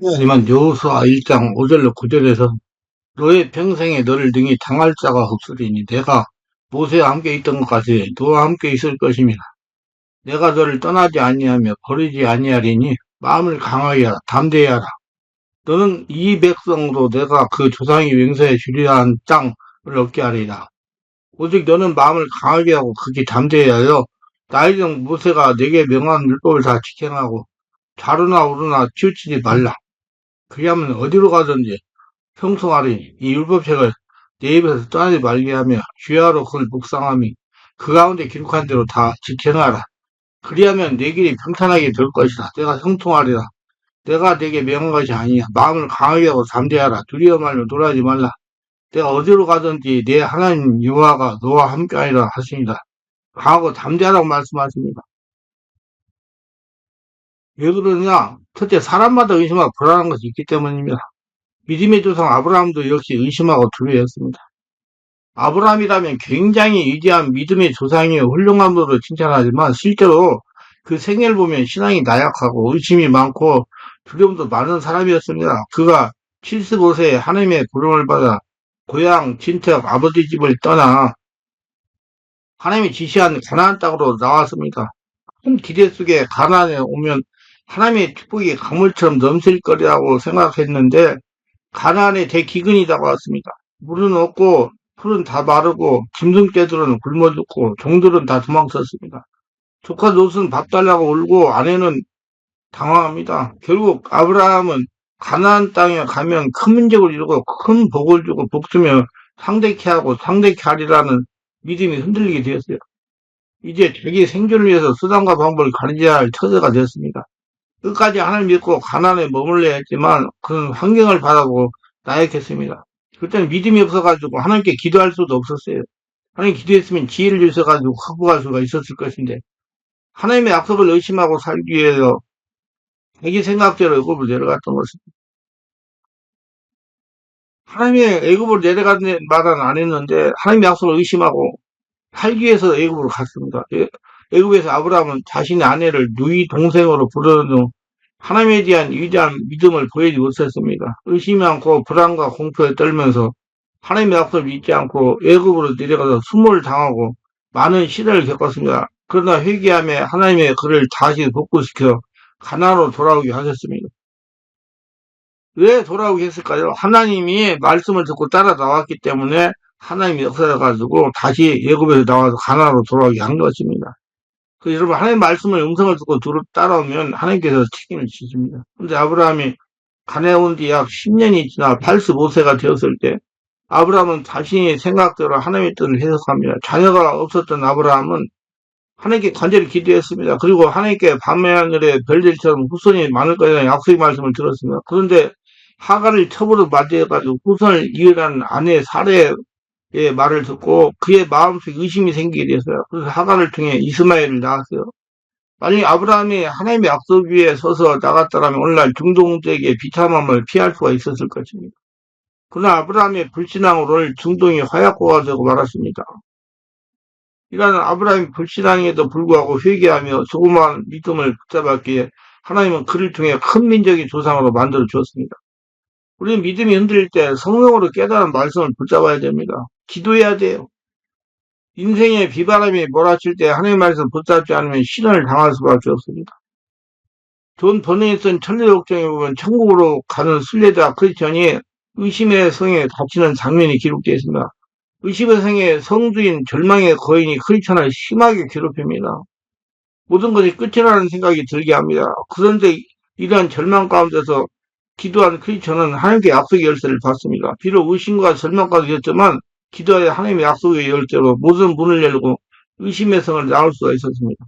하지만 여호수아 1장 5절로 9절에서 너의 평생에 너를 능히 당할 자가 없으리니 내가 모세와 함께 있던 것 같이 너와 함께 있을 것입니다. 내가 너를 떠나지 아니하며 버리지 아니하리니 마음을 강하게 하라 담대히 하라. 너는 이 백성으로 내가 그 조상이 맹세해 주리라 한 땅을 얻게 하리라. 오직 너는 마음을 강하게 하고 극히 담대히 하여 나의 종 모세가 내게 명한 율법을 다 지켜나고 좌로나 우로나 치우치지 말라. 그리하면 어디로 가든지 형통하리니 이 율법책을 내 입에서 떠나지 말게 하며 주야로 그걸 묵상하며 그 가운데 기록한 대로 다 지켜나라. 그리하면 내 길이 평탄하게 될 것이다. 내가 형통하리라. 내가 내게 명한 것이 아니야. 마음을 강하게 하고 담대하라. 두려워 말며 놀라지 말라. 내가 어디로 가든지 내 하나님 여호와가 너와 함께하리라 하십니다. 강하고 담대하라고 말씀하십니다. 왜 그러냐? 첫째, 사람마다 의심하고 불안한 것이 있기 때문입니다. 믿음의 조상 아브라함도 역시 의심하고 두려워했습니다. 아브라함이라면 굉장히 위대한 믿음의 조상이요 훌륭함으로 칭찬하지만 실제로 그 생애를 보면 신앙이 나약하고 의심이 많고 두려움도 많은 사람이었습니다. 그가 75세에 하나님의 부름을 받아 고향 친척 아버지 집을 떠나 하나님이 지시한 가나안 땅으로 나왔습니다. 큰 기대 속에 가나안에 오면 하나님의 축복이 강물처럼 넘칠 거리라고 생각했는데 가나안에 대기근이 다가왔습니다. 물은 없고 풀은 다 마르고 짐승떼들은 굶어 죽고 종들은 다 도망쳤습니다. 조카 롯은 밥 달라고 울고 아내는 당황합니다. 결국 아브라함은 가나안 땅에 가면 큰 민족을 이루고 큰 복을 주고 복주며 상대케 하고 상대케 하리라는 믿음이 흔들리게 되었어요. 이제 자기 생존을 위해서 수단과 방법을 가리져야 할 처세가 되었습니다. 끝까지 하나님 믿고 가나안에 머물러야 했지만 그는 환경을 바라보고 나약했습니다. 그때는 믿음이 없어가지고 하나님께 기도할 수도 없었어요. 하나님 기도했으면 지혜를 주셔가지고 극복할 수가 있었을 것인데 하나님의 약속을 의심하고 살기 위해서 자기 생각대로 애굽으로 내려갔던 것입니다. 하나님의 애굽으로 내려가는 말은 안 했는데 하나님의 약속을 의심하고 살기 위해서 애굽으로 갔습니다. 애굽에서 아브라함은 자신의 아내를 누이 동생으로 부르는 등 하나님에 대한 위대한 믿음을 보이지 못했습니다. 의심이 많고 불안과 공포에 떨면서 하나님의 약속을 믿지 않고 애굽으로 내려가서 수모를 당하고 많은 시련을 겪었습니다. 그러나 회개하며 하나님의 그를 다시 복구시켜 가나안으로 돌아오게 하셨습니다. 왜 돌아오게 했을까요? 하나님이 말씀을 듣고 따라 나왔기 때문에 하나님이 역사해가지고 다시 애굽에서 나와서 가나안으로 돌아오게 한 것입니다. 여러분 하나님 말씀을 음성을 듣고 따라오면 하나님께서 책임을 지십니다. 그런데 아브라함이 가나안에 온 지 약 10년이 지나 85세가 되었을 때 아브라함은 자신의 생각대로 하나님의 뜻을 해석합니다. 자녀가 없었던 아브라함은 하나님께 간절히 기도했습니다. 그리고 하나님께 밤하늘의 별들처럼 후손이 많을 거라는 약속의 말씀을 들었습니다. 그런데 하갈을 첩으로 맞이해가지고 후손을 이으라는 아내 사레의 말을 듣고 그의 마음속에 의심이 생기게 됐어요. 그래서 하갈을 통해 이스마엘을 낳았어요. 만약 아브라함이 하나님의 약속 위에 서서 나갔더라면 오늘날 중동족에게 비참함을 피할 수가 있었을 것입니다. 그러나 아브라함의 불신앙으로 중동이 화약고가 되고 말았습니다. 이러한 아브라함의 불신앙에도 불구하고 회개하며 조그마한 믿음을 붙잡았기에 하나님은 그를 통해 큰 민족의 조상으로 만들어 주었습니다. 우리는 믿음이 흔들릴 때 성령으로 깨달은 말씀을 붙잡아야 됩니다. 기도해야 돼요. 인생의 비바람이 몰아칠 때 하나님의 말씀을 붙잡지 않으면 시련을 당할 수밖에 없습니다. 존 버너에 쓴 천리독정에 보면 천국으로 가는 순례자 크리스천이 의심의 성에 갇히는 장면이 기록되어 있습니다. 의심의 성의 성주인 절망의 거인이 크리스천을 심하게 괴롭힙니다. 모든 것이 끝이라는 생각이 들게 합니다. 그런데 이러한 절망 가운데서 기도한 크리스천은 하나님께 약속의 열쇠를 받습니다. 비록 의심과 절망까지 있었지만 기도하여 하나님의 약속의 열쇠로 모든 문을 열고 의심의 성을 나올 수가 있었습니다.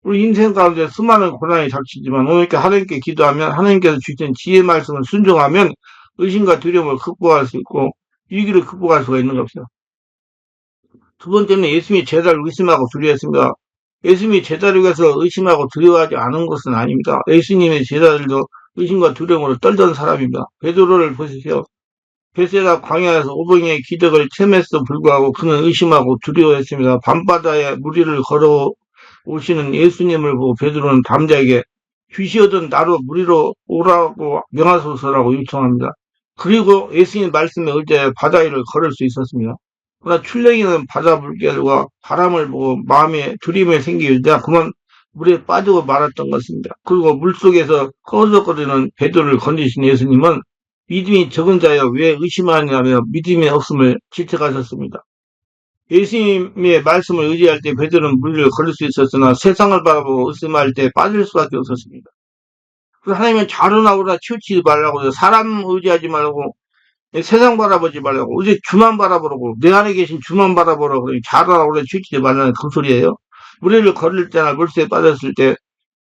우리 인생 가운데 수많은 고난이 닥치지만 오늘께 하나님께 기도하면 하나님께서 주신 지혜의 말씀을 순종하면 의심과 두려움을 극복할 수 있고 위기를 극복할 수가 있는 것이죠. 두 번째는 예수님이 제자를 의심하고 두려워했습니다. 예수님이 제자를 위해서 의심하고 두려워하지 않은 것은 아닙니다. 예수님의 제자들도 의심과 두려움으로 떨던 사람입니다. 베드로를 보십시오. 베세다 광야에서 오병이의 기적을 체험했음에도 불구하고 그는 의심하고 두려워했습니다. 밤바다에 무리를 걸어오시는 예수님을 보고 베드로는 담대하게 주시하던 나로 무리로 오라고 명하소서라고 요청합니다. 그리고 예수님 말씀에 의지해 바다 위를 걸을 수 있었습니다. 그러나 출렁이는 바다 물결과 바람을 보고 마음에 두려움이 생기고 내가 그만 물에 빠지고 말았던 것입니다. 그리고 물속에서 꺼덕거리는 베드로를 건지신 예수님은 믿음이 적은 자여 왜 의심하냐며 믿음이 없음을 질책하셨습니다. 예수님의 말씀을 의지할 때 베드로는 물을 걸을 수 있었으나 세상을 바라보고 의심할 때 빠질 수밖에 없었습니다. 그래서 하나님은 좌로나우나 치우치지 말라고 사람 의지하지 말고 세상 바라보지 말라고 오직 주만 바라보라고 내 안에 계신 주만 바라보라고 좌로나우나 치우치지 말라는 그 소리예요. 물을 걸을 때나 물속에 빠졌을 때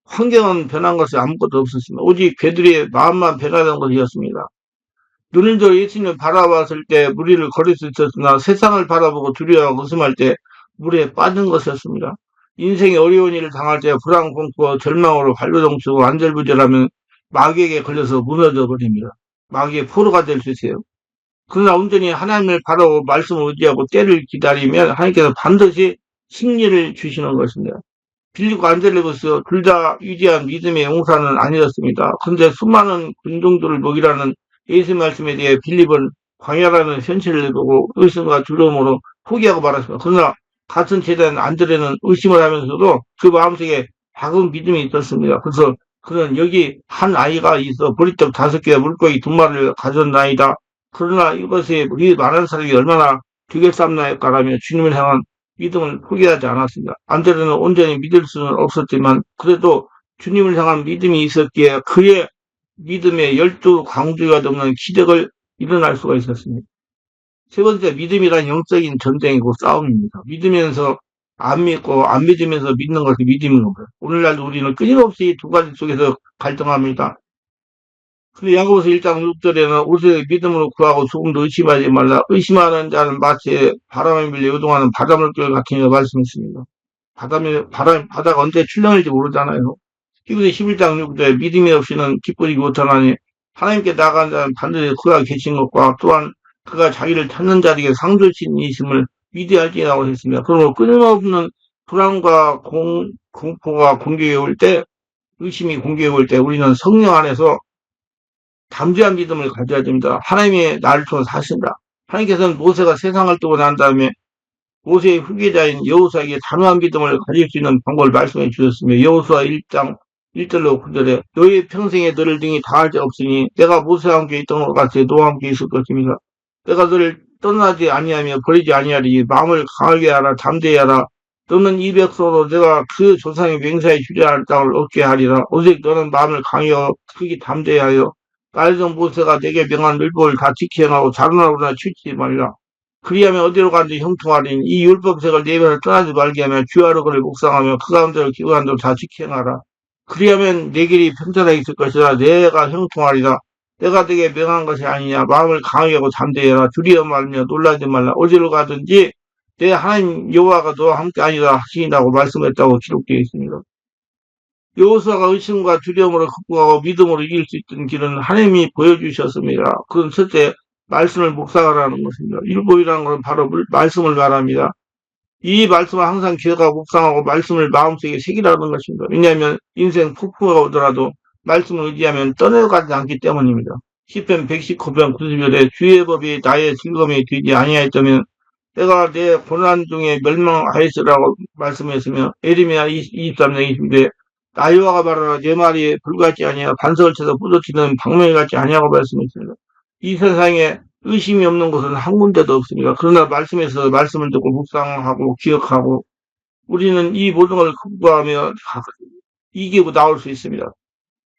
환경은 변한 것이 아무것도 없었습니다. 오직 베드로의 마음만 변화된 것이었습니다. 눈을 들어 예수님을 바라봤을 때 무리를 걸을 수 있었으나 세상을 바라보고 두려워하고 의심할 때 물에 빠진 것이었습니다. 인생의 어려운 일을 당할 때 불안, 공포, 절망으로 발버둥치고 안절부절하면 마귀에게 걸려서 무너져 버립니다. 마귀의 포로가 될 수 있어요. 그러나 온전히 하나님을 바라고 말씀을 의지하고 때를 기다리면 하나님께서 반드시 승리를 주시는 것입니다. 빌립과 안드레고스 둘 다 위대한 믿음의 용사는 아니었습니다. 그런데 수많은 군중들을 먹이라는 예수 말씀에 대해 빌립은 광야라는 현실을 보고 의심과 두려움으로 포기하고 말았습니다. 그러나 같은 제자인 안드레는 의심을 하면서도 그 마음속에 작은 믿음이 있었습니다. 그래서 그는 여기 한 아이가 있어 보리떡 5개와 물고기 2마리를 가졌나이다. 그러나 이것에 우리 많은 사람이 얼마나 되겠삼나이까라며 주님을 향한 믿음을 포기하지 않았습니다. 안드레는 온전히 믿을 수는 없었지만 그래도 주님을 향한 믿음이 있었기에 그의 믿음의 12광주가 넘는 기적을 일어날 수가 있었습니다. 세 번째, 믿음이란 영적인 전쟁이고 싸움입니다. 믿으면서 안 믿고 안 믿으면서 믿는 것이 믿음인 겁니다. 오늘날도 우리는 끊임없이 두 가지 속에서 갈등합니다. 근데 야고보서 1장 6절에는 오직 믿음으로 구하고 조금도 의심하지 말라. 의심하는 자는 마치 바람에 밀려 요동하는 바닷물결 같으니라 말씀했습니다. 바다가 언제 출렁일지 모르잖아요. 히브리 11장 6절에 믿음이 없이는 기쁘지 못하나니 하나님께 나간 자는 반드시 그가 계신 것과 또한 그가 자기를 찾는 자에게 상주신이심을 위대할지라고 했습니다. 그러므로 끊임없는 불안과 공포가 공격해 올 때, 의심이 공격해 올 때 우리는 성령 안에서 담대한 믿음을 가져야 됩니다. 하나님이 나를 통해서 하신다. 하나님께서는 모세가 세상을 뜨고 난 다음에 모세의 후계자인 여호수아에게 단호한 믿음을 가질 수 있는 방법을 말씀해 주셨으며 여호수아 1장 1절로 9절에 너희 평생에 너를 등이 당할 자 없으니 내가 모세와 함께 있던 것 같이 너와 함께 있을 것입니다. 내가 너를 떠나지 아니하며 버리지 아니하리. 마음을 강하게 하라. 담대히 하라. 너는 이 백성으로 내가 그 조상의 맹세에 주려할 땅을 얻게 하리라. 오직 너는 마음을 강하여 크게 담대히 하여 나의 모세가 내게 명한 율법을 다 지켜 행하고 자루나루나 치우치지 말라. 그리하면 어디로 가든지 형통하리니 이 율법책을 내 입에서 떠나지 말게 하며 주야로 그를 묵상하며 그 가운데로 기도한 대로 다 지켜 행하라. 그리하면 내 길이 평탄하게 있을 것이라. 내가 형통하리라. 내가 되게 명한 것이 아니냐. 마음을 강하게 하고 담대히 해라. 두려워 말며 놀라지 말라. 어디로 가든지 내 하나님 여호와가 너와 함께 아니라 하시니라고 말씀했다고 기록되어 있습니다. 여호수아가 의심과 두려움으로 극복하고 믿음으로 이길 수 있던 길은 하나님이 보여주셨습니다. 그건 첫째 말씀을 묵상하라는 것입니다. 율법이라는 것은 바로 말씀을 말합니다. 이 말씀을 항상 기억하고 묵상하고 말씀을 마음속에 새기라는 것입니다. 왜냐하면 인생 폭풍가 오더라도 말씀을 의지하면 떠내가지 않기 때문입니다. 시편 119편 90절에 주의 법이 나의 즐거움이 되지 아니하였다면 내가 내 고난 중에 멸망하였으라고 말씀했으며 에레미야 23장 20절에 나 여호와가 말하라 내 말이 불같지 아니하여 반석을 쳐서 부서지는 방망이 같지 아니하고 말씀했습니다. 이 세상에 의심이 없는 곳은 한 군데도 없습니다. 그러나 말씀에서 말씀을 듣고 묵상하고 기억하고 우리는 이 모든 걸 극복하며 이기고 나올 수 있습니다.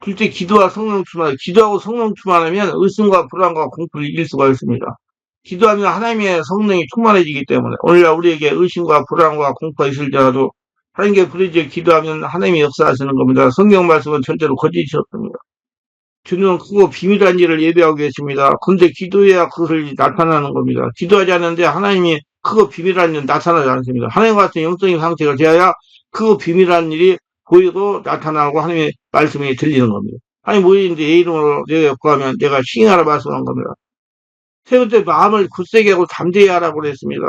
둘째, 기도와 성령 충만. 기도하고 성령 충만하면 의심과 불안과 공포를 이길 수가 있습니다. 기도하면 하나님의 성령이 충만해지기 때문에 오늘날 우리에게 의심과 불안과 공포가 있을지라도 하나님께 부르짖어 기도하면 하나님이 역사하시는 겁니다. 성경 말씀은 절대로 거짓이 없습니다. 주님은 크고 비밀한 일을 예배하고 계십니다. 근데 기도해야 그것을 나타나는 겁니다. 기도하지 않는데 하나님이 크고 비밀한 일은 나타나지 않습니다. 하나님과 같은 영적인 상태가 되어야 크고 비밀한 일이 보이고 나타나고 하나님의 말씀이 들리는 겁니다. 아니 뭐인데 내 이름으로 내가 구하면 내가 시행하라 말씀한 겁니다. 세 번째, 마음을 굳세게 하고 담대히 하라고 그랬습니다.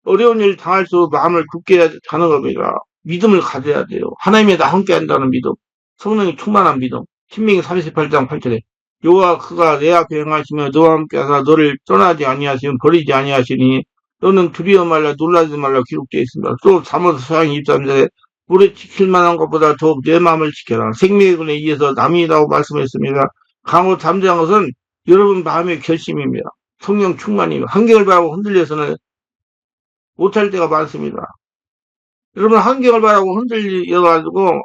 어려운 일 당할수록 마음을 굳게 하는 겁니다. 믿음을 가져야 돼요. 하나님이 나 함께 한다는 믿음, 성령이 충만한 믿음. 신명기 38장 8절에 여호와 그가 내 앞에 행하시며 너와 함께 하사 너를 떠나지 아니하시면 버리지 아니하시니 너는 두려워 말라 놀라지 말라 기록되어 있습니다. 또 잠언 4장 23절에 물에 지킬 만한 것보다 더욱 내 마음을 지켜라. 생명의 근에 의해서 남이라고 말씀했습니다. 강호 잠재한 것은 여러분 마음의 결심입니다. 성령 충만입니다. 환경을 바라고 흔들려서는 못할 때가 많습니다. 여러분 환경을 바라고 흔들려가지고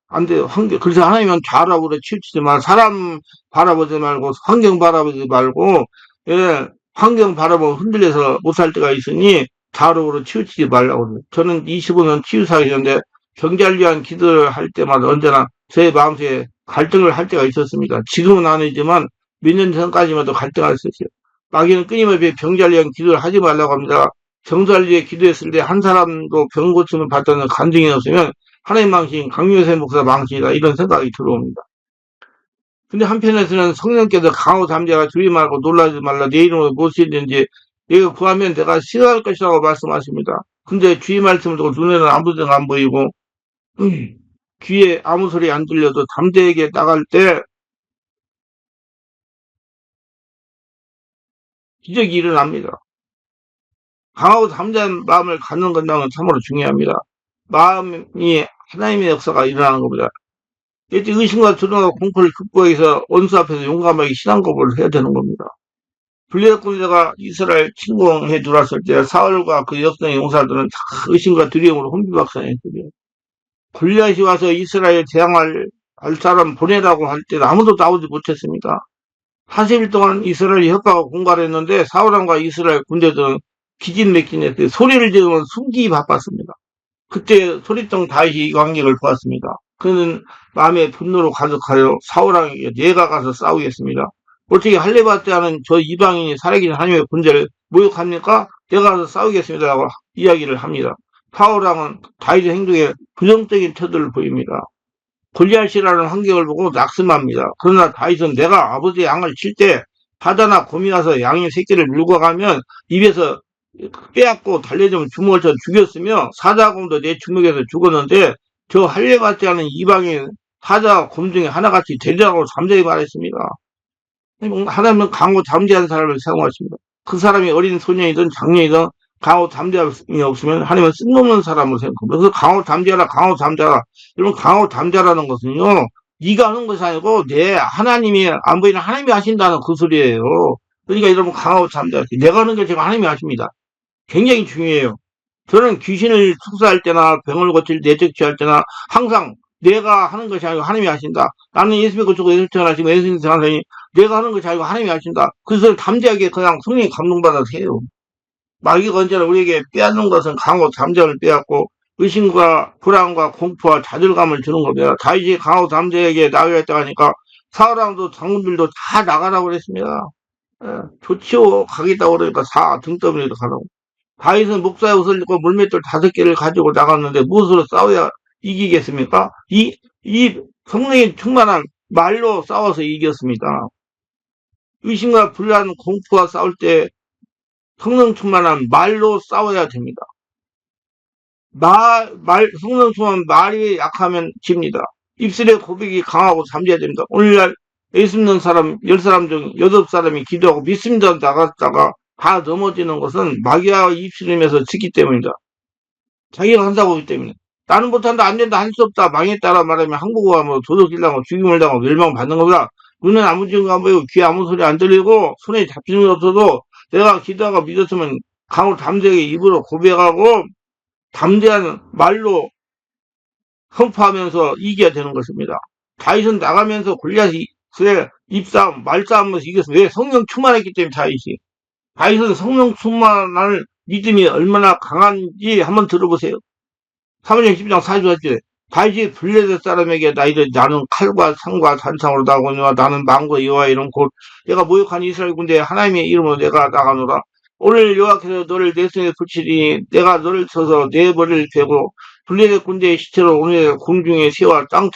안 돼요. 그래서 하나님은 좌라고 그래 치우치지 마. 사람 바라보지 말고 환경 바라보지 말고 환경 바라보고 흔들려서 못할 때가 있으니 좌로로 치우치지 말라고 그래요. 저는 25년 치유사였는데 경제를 위한 기도를 할 때마다 언제나 제 마음속에 갈등을 할 때가 있었습니다. 지금은 아니지만 몇 년 전까지만 해도 갈등을 했었어요. 마귀는 끊임없이 병자를 위한 기도를 하지 말라고 합니다. 병자를 위해 기도했을 때 한 사람도 병 고침을 받다는 간증이 없으면 하나님 망신, 강요세 목사 망신이다 이런 생각이 들어옵니다. 근데 한편에서는 성령께서 강호 잠재가 주의 말고 놀라지 말라 내 이름으로 무엇이든지 내가 구하면 내가 시행할 것이라고 말씀하십니다. 근데 주의 말씀을 듣고 눈에는 아무데나 안 보이고 귀에 아무 소리 안 들려도 담대하게 나갈 때 기적이 일어납니다. 강하고 담대한 마음을 갖는 것은 참으로 중요합니다. 마음이 하나님의 역사가 일어나는 겁니다. 이제 의심과 두려움과 공포를 극복하기 위해서 원수 앞에서 용감하게 신앙고백을 해야 되는 겁니다. 블레셋 군대가 이스라엘 침공해 들어왔을 때 사울과 그 역성의 용사들은 다 의심과 두려움으로 혼비박산했거든요. 골리앗이 와서 이스라엘 재앙할 사람 보내라고 할 때는 아무도 나오지 못했습니다. 40일 동안 이스라엘이 협박하고 공갈했는데 사울왕과 이스라엘 군대들은 기진맥진했어요. 소리를 지르면 숨기기 바빴습니다. 그때 소리통 다윗이 이 광경을 보았습니다. 그는 마음의 분노로 가득하여 사울왕에게 내가 가서 싸우겠습니다. 어떻게 할례받지 않은 저 이방인이 살아계신 하나님의 군대를 모욕합니까? 내가 가서 싸우겠습니다. 라고 이야기를 합니다. 사울왕은 다윗의 행동에 부정적인 태도를 보입니다. 골리앗이라는 환경을 보고 낙심합니다. 그러나 다윗은 내가 아버지의 양을 칠 때 바다나 곰이 와서 양의 새끼를 물고 가면 입에서 빼앗고 달래주면 주먹을 쳐 죽였으며 사자곰도 내 주먹에서 죽었는데 저 할례받지 않은 이방인 사자와 곰 중에 하나같이 되리라고 잠자히 말했습니다. 하나님은 강호 잠재한 사람을 사용하십니다. 그 사람이 어린 소년이든 장년이든 강호 잠재함이 없으면 하나님은 쓸모없는 사람을 생각합니다. 그래서 강호 잠재하라 강호 잠재하라. 여러분 강호 잠재라는 것은요 네가 하는 것이 아니고 내 하나님이 안 보이는 하나님이 하신다는 그 소리예요. 그러니까 여러분 강호 잠재하라. 내가 하는 게 지금 하나님이 하십니다. 굉장히 중요해요. 저는 귀신을 축사할 때나 병을 고칠 내적취할 때나 항상 내가 하는 것이 아니고 하나님이 하신다. 나는 예수 믿고 죽고 예수 태어나 지금 예수님 태어나니 내가 하는 것이 아니고 하나님이 하신다. 그래서 담대하게 그냥 성령이 감동받아서 해요. 마귀가 언제나 우리에게 빼앗는 것은 강호 담대함을 빼앗고 의심과 불안과 공포와 좌절감을 주는 겁니다. 다윗이 강호 담대하게 나가겠다 하니까 사울왕도 장군들도 다 나가라고 그랬습니다. 좋지요. 가겠다고 그러니까 다 등떠밀이도 가라고. 다윗은 목사의 옷을 입고 물맷돌 5개를 가지고 나갔는데 무엇으로 싸워야 이기겠습니까? 이 성령이 충만한 말로 싸워서 이겼습니다. 의심과 불안, 공포와 싸울 때 성령 충만한 말로 싸워야 됩니다. 성령 충만한 말이 약하면 집니다. 입술의 고백이 강하고 잠재야 됩니다. 오늘날 예수 믿는 사람 10사람 중 8사람이 기도하고 믿습니다 나갔다가 다 넘어지는 것은 마귀와 입술임에서 지기 때문입니다. 자기가 한다고 하기 때문에. 나는 못한다, 안 된다, 할 수 없다, 망했다라 말하면 한국어가 뭐 도둑질 당하고 죽임을 당하고 멸망받는 겁니다. 눈엔 아무 증거 안 보이고 귀에 아무 소리 안 들리고 손에 잡히는 게 없어도 내가 기도하고 믿었으면 강으로 담대하게 입으로 고백하고 담대한 말로 선포하면서 이겨야 되는 것입니다. 다윗은 나가면서 골리앗의 입싸움, 말싸움에서 이겼습니다. 왜? 성령 충만했기 때문에 다윗은 성령 충만한 믿음이 얼마나 강한지 한번 들어보세요. 사무엘 12장 44절에 다윗이 블레셋 사람에게 나는 칼과 창과 단창으로 나오거니와 나는 망고 여호와의 이름 곧 내가 모욕한 이스라엘 군대에 하나님의 이름으로 내가 나가노라. 오늘 여호와께서 너를 내 손에 붙이리니 내가 너를 쳐서 내 머리를 베고 블레셋 군대의 시체로 오늘 공중에 세워 땅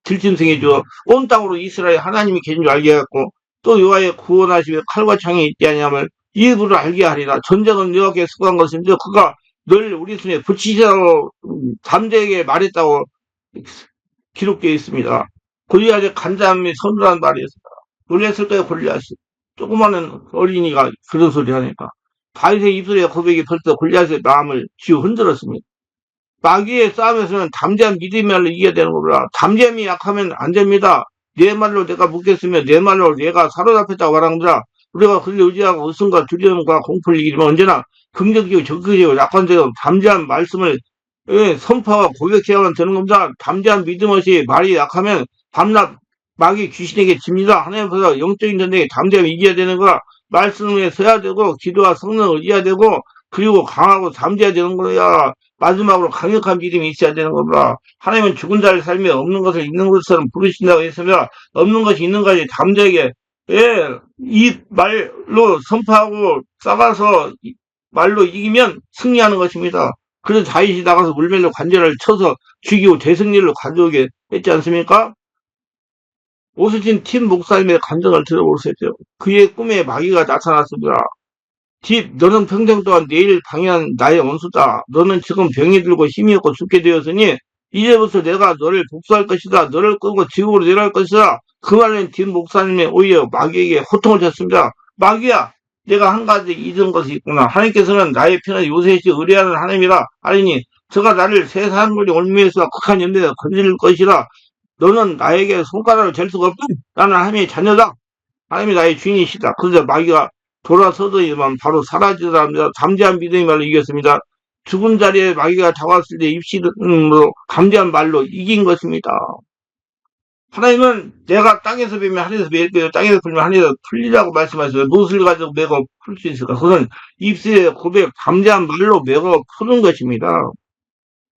들짐승해 주어 온 땅으로 이스라엘 하나님이 계신 줄 알게 하였고 또 여호와의 구원하시며 칼과 창이 있지 아니함을 일부러 알게 하리라. 전쟁은 여호와께 속한 것인데 그가 늘 우리 손에 붙이시라고 담대하게 말했다고 기록되어 있습니다. 골리앗의 간담이 선두라는 말이 있습니다. 놀랬을 거예요, 골리앗이. 조그마한 어린이가 그런 소리 하니까. 다윗의 입술의 고백이 벌써 골리앗의 마음을 쥐어 흔들었습니다. 마귀의 싸움에서는 담대한 믿음이야말로 이겨야 되는 거구나. 담대함이 약하면 안 됩니다. 내 말로 내가 묻겠으면 내 말로 내가 사로잡혔다고 말한 거라. 우리가 그를 의지하고 웃음과 두려움과 공포를 이기면 언제나 긍정적이고 적극적이고 낙관적이고 담대한 말씀을 선포하고 고백해야만 되는 겁니다. 담대한 믿음 없이 말이 약하면 밤낮 마귀 귀신에게 집니다. 하나님 앞에서 영적인 전쟁에 담대하게 이겨야 되는 거라. 말씀에 서야 되고 기도와 성령을 의해야 되고 그리고 강하고 담대해야 되는 거야. 마지막으로 강력한 믿음이 있어야 되는 겁니다. 하나님은 죽은 자를 살며 없는 것을 있는 것처럼 부르신다고 했으며 없는 것이 있는 것이 담대하게 이 말로 선포하고 싸가서 말로 이기면 승리하는 것입니다. 그래서 다윗이 나가서 물멜로 관절을 쳐서 죽이고 대승리를 가져오게 했지 않습니까? 오스틴 팀 목사님의 감정을 들어보세요. 그의 꿈에 마귀가 나타났습니다. 너는 평생 동안 내일 방해한 나의 원수다. 너는 지금 병이 들고 힘이 없고 죽게 되었으니 이제부터 내가 너를 복수할 것이다. 너를 끌고 지옥으로 내려갈 것이다. 그 말은 뒷 목사님의 오히려 마귀에게 호통을 쳤습니다. 마귀야, 내가 한 가지 잊은 것이 있구나. 하나님께서는 나의 편을 요새시 의뢰하는 하나님이라 하리니 저가 나를 새 사람들이 올미에서 극한 연대에 건질 것이라. 너는 나에게 손가락을 잴 수가 없다. 나는 하나님의 자녀다. 하나님이 나의 주인이시다. 그래서 마귀가 돌아서더니만 바로 사라지더라 합니다. 담대한 믿음이 말로 이겼습니다. 죽은 자리에 마귀가 다가왔을 때 입시로 담대한 말로 이긴 것입니다. 하나님은 내가 땅에서 베면 하늘에서 베일 거요 땅에서 풀면 하늘에서 풀리라고 말씀하셨어요. 무엇을 가지고 매고 풀 수 있을까? 그건 입술의 고백, 담대한 말로 매고 푸는 것입니다.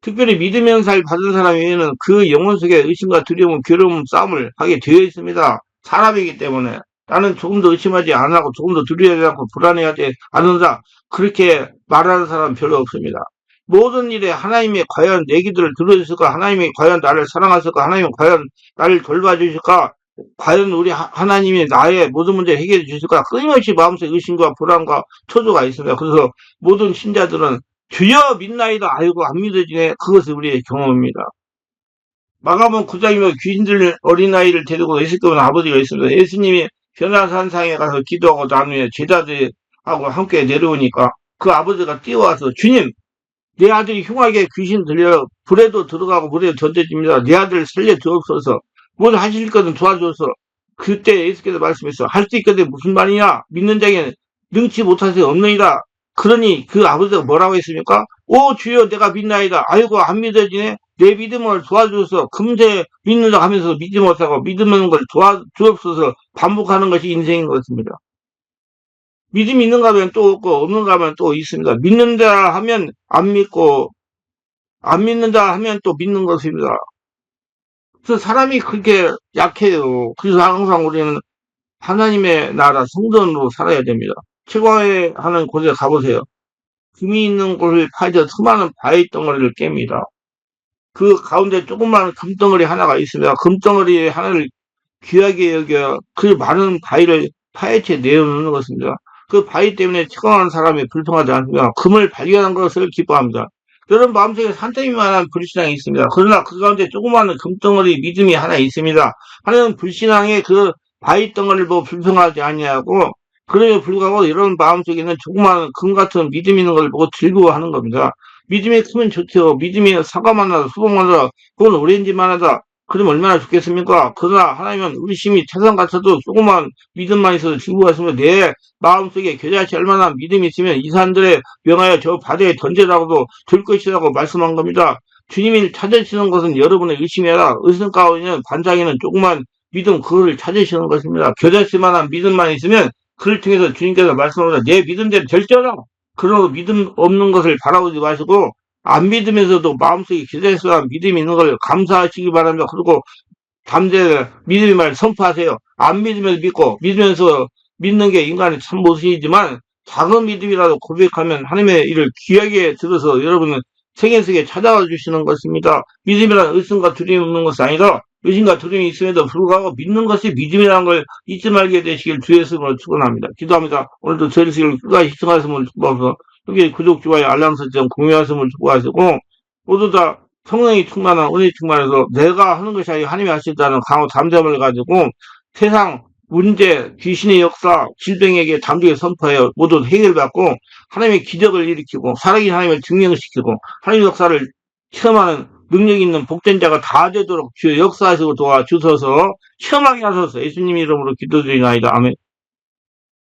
특별히 믿음의 은사를 받은 사람 외에는 그 영혼 속에 의심과 두려움, 괴로움, 싸움을 하게 되어 있습니다. 사람이기 때문에. 나는 조금 더 의심하지 않고 조금 더 두려워하지 않고 불안해하지 않는다. 그렇게 말하는 사람은 별로 없습니다. 모든 일에 하나님이 과연 내 기도를 들어주실까? 하나님이 과연 나를 사랑하실까? 하나님이 과연 나를 돌봐주실까? 과연 우리 하나님이 나의 모든 문제를 해결해 주실까? 끊임없이 마음속에 의심과 불안과 초조가 있습니다. 그래서 모든 신자들은 주여 믿나이다. 아이고 안 믿어지네. 그것이 우리의 경험입니다. 마가복음 9장이면 귀신들 어린아이를 데리고 예수님은 아버지가 있습니다. 예수님이 변화산상에 가서 기도하고 난 후에 제자들하고 함께 내려오니까 그 아버지가 뛰어와서 주님, 내 아들이 흉하게 귀신 들려 불에도 들어가고 물에도 던져집니다. 내 아들을 살려주옵소서. 뭘 하실 거든 도와줘서. 그때 예수께서 말씀했어. 할 수 있거든 무슨 말이냐? 믿는 자에게 능치 못하세요 없느니라. 그러니 그 아버지가 뭐라고 했습니까? 오 주여 내가 믿나이다. 아이고 안 믿어지네. 내 믿음을 도와줘서 금세 믿는다 하면서 믿지 못하고 믿는 걸 도와주옵소서 반복하는 것이 인생인 것입니다. 믿음이 있는가 하면 또 없고 없는가 하면 또 있습니다. 믿는다 하면 안 믿고 안 믿는다 하면 또 믿는 것입니다. 그래서 사람이 그렇게 약해요. 그래서 항상 우리는 하나님의 나라 성전으로 살아야 됩니다. 최고의 하는 곳에 가보세요. 금이 있는 곳을 파헤쳐 수많은 바위 덩어리를 깹니다. 그 가운데 조그마한 금덩어리 하나가 있습니다. 금덩어리 하나를 귀하게 여겨 그 많은 바위를 파헤쳐 내어놓는 것입니다. 그 바위 때문에 체감하는 사람이 불평하지 않습니다. 금을 발견한 것을 기뻐합니다. 여러분 마음속에 산더미만한 불신앙이 있습니다. 그러나 그 가운데 조그마한 금덩어리 믿음이 하나 있습니다. 하나는 불신앙의 그 바위 덩어리를 보고 불평하지 아니하고 그럼에도 불구하고 여러분 마음속에는 조그마한 금 같은 믿음 있는 걸 보고 즐거워하는 겁니다. 믿음이 크면 좋죠. 믿음이 사과만 하다, 수박만 하다, 혹은 오렌지만 하다. 그러면 얼마나 좋겠습니까? 그러나 하나님은 의심이 태산 같아도 조그만 믿음만 있어도 즐거워하시면 내 마음속에 겨자씨 얼마나 믿음이 있으면 이 산들에 명하여 저 바다에 던지라고도 될 것이라고 말씀한 겁니다. 주님이 찾으시는 것은 여러분의 의심이 아니라 의심 가운데는 반장에는 조그만 믿음 그거를 찾으시는 것입니다. 겨자씨만한 믿음만 있으면 그를 통해서 주님께서 말씀하시다 내 믿음대로 될지어다. 그러고 믿음 없는 것을 바라보지 마시고 안 믿으면서도 마음속에 기대수한 믿음이 있는 걸 감사하시기 바랍니다. 그리고 담대 믿음의 말 선포하세요. 안 믿으면서 믿고 믿으면서 믿는 게 인간의 참 모습이지만 작은 믿음이라도 고백하면 하나님의 일을 귀하게 들어서 여러분은 생애 속에 찾아와 주시는 것입니다. 믿음이란 의심과 두려움이 없는 것이 아니라 의심과 두려움이 있음에도 불구하고 믿는 것이 믿음이라는 걸 잊지 말게 되시길 주의 이름으로 축원합니다. 기도합니다. 오늘도 저희 시를 끝까지 시청하셨으면 좋겠습니다. 여기 구독, 좋아요, 알람 설정, 공유하심을 추구하시고 모두 다 성령이 충만한 은혜 충만해서 내가 하는 것이 아니라 하나님이 하신다는 강호 담대함을 가지고 세상 문제, 귀신의 역사, 질병에게 담대하게 선포해요. 모두 해결받고 하나님의 기적을 일으키고 살아계신 하나님을 증명시키고 하나님의 역사를 체험하는 능력 있는 복된 자가 다 되도록 주여 역사하시고 도와주셔서 체험하게 하소서. 예수님 이름으로 기도드리나이다. 아멘.